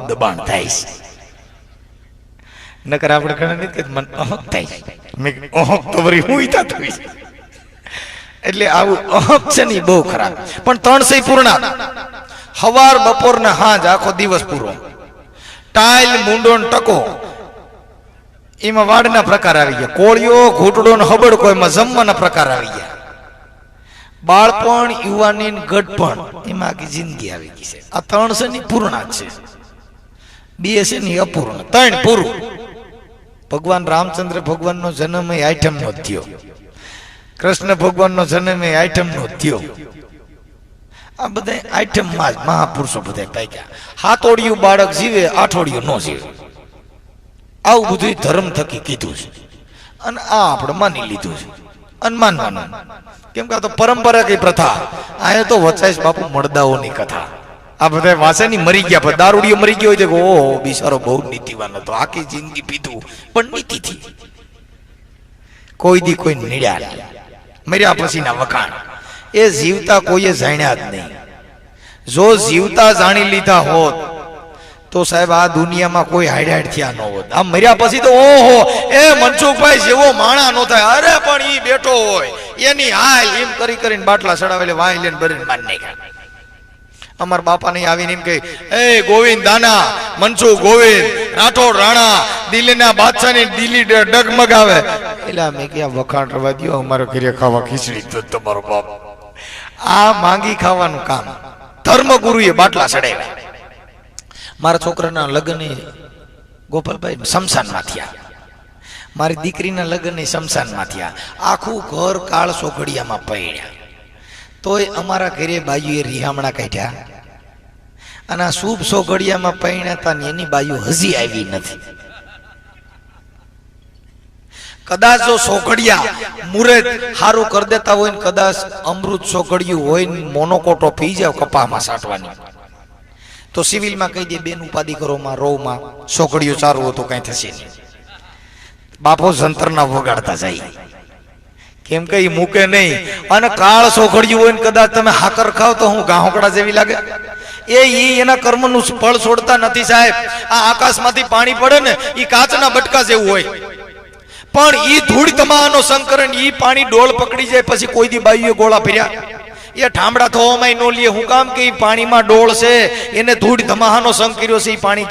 દબાણ થાય છે. નકર આપણે ઘણા નથી કે મન અહક થાય મેં અહક તો વળી હું થતું છે. એટલે આવું અહક છે ને બહુ ખરાબ. પણ 3 સહી પૂર્ણા હવાર બપોર ને હાંજ આખો દિવસ પૂરો. ટાઈલ મૂંડો ને ટકો એમાં વાડના પ્રકાર આવી ગયા. કોળિયો ઘૂંટડો ને હબડકો એમાં જમવાના પ્રકાર આવી ગયા. બાળપણ યુવાની ગઢપણ એમાં આખી જિંદગી આવી ગઈ છે. આ 3 છે ની પૂર્ણા છે. 2 છે ની અપૂર્ણ. 3 પૂરું. ભગવાન રામચંદ્ર ભગવાનનો જન્મ એ આઈટમ નો થયો. કૃષ્ણ ભગવાનનો જન્મ એ આઈટમ નો થયો. આ બધા આઈટમમાં જ મહાપુરુષો બધા પાક્યા. 7 ઓડિયું બાળક જીવે 8 ઓડિયું ન જીવે. આવું બધું ધર્મ થકી કીધું છે અને આ આપણે માની લીધું છે અને માનવાનું. કેમ કે આ તો પરંપરા કઈ પ્રથા. આ તો વચાઈશ બાપુ મળદાઓની કથા. આ બધા વાસેની મરી ગયા પણ દારૂડિયો મરી ગયો હોય છે કે ઓહો બિચારો બહુ નીતિવાન હતો, આખી જિંદગી પીધું પણ નીતિથી કોઈ દી કોઈ નીડ્યા મર્યા પછીના વખાણ. એ જીવતા કોઈએ જાણ્યા જ નહીં. જો જીવતા જાણી લીધા હોત તો સાહેબ આ દુનિયામાં કોઈ હાઈડ થયા ન હોત. આ મર્યા પછી તો ઓહો એ મનસુખભાઈ જેવો માણા નો થાય. અરે પણ ઈ બેઠો હોય એની હાલ એમ કરી કરીને બાટલા ચડાવેલે વાય લઈને બરીને માન નાખ્યા. અમારા બાપા ને આવીને એમ કહે એ ગોવિંદ દાના મનસુખ ગોવિંદ રાઠોડ રાણા દિલ્હીના બાદશાહ ની દિલ્હી ડગમગાવે. એટલે મેં ક્યાં વખાણ કરવા દો, અમારે ઘરે ખાવા ખીચડી તો તમારો બાપ. આ માંગી ખાવાનું કામ ધર્મગુરુએ બાટલા ચડાવ્યા. મારા છોકરાના લગ્ન ગોપાલભાઈ શમશાનમાં થયા. મારી દીકરીના લગ્ન શમશાનમાં થયા. આખું ઘર કાળ સોઘડિયામાં પડ્યા. તોય અમારા ઘરે બાયુએ રિહામણા કાઢ્યા અને આ શુભ સોઘડિયામાં પૈણ્યા હતા ને એની બાયુ હજી આવી નથી. કદાચ જો સોઘડિયા મુરત હારું કરી દેતા હોય ને કદાચ અમૃત સોઘડિયું હોય ને મોનોકોટો પી જાવ કપામાં સાટવાની તો સિવિલમાં કહી દે બેન ઉપાધિ કરો માં રોમાં સોઘડિયું સારું હોય તો કઈ થશે નહીં. બાપો જંતરના વગાડતા જાય કેમ કે એ મૂકે નહીં. અને કાળ સોઘડિયું હોય ને કદાચ તમે હાકર ખાવ તો હું ગાહોકડા જેવી લાગે. એ એના કર્મનું ફળ છોડતા નથી સાહેબ. આ આકાશમાંથી પાણી પડે ને એ કાચના બટકા જેવું હોય પણ ઈ ધૂળ તમાનો સંકરણ ઈ પાણી ડોળ પકડી જાય પછી કોઈ દી બાયુએ ગોળા ફેર્યા. એ ઠામડા થવામાં નો લે. હું કામ કે ઈ પાણીમાં ડોળ છે એને ધૂળ ધમાહાનો સંગ કર્યો છે. ઈ પાણી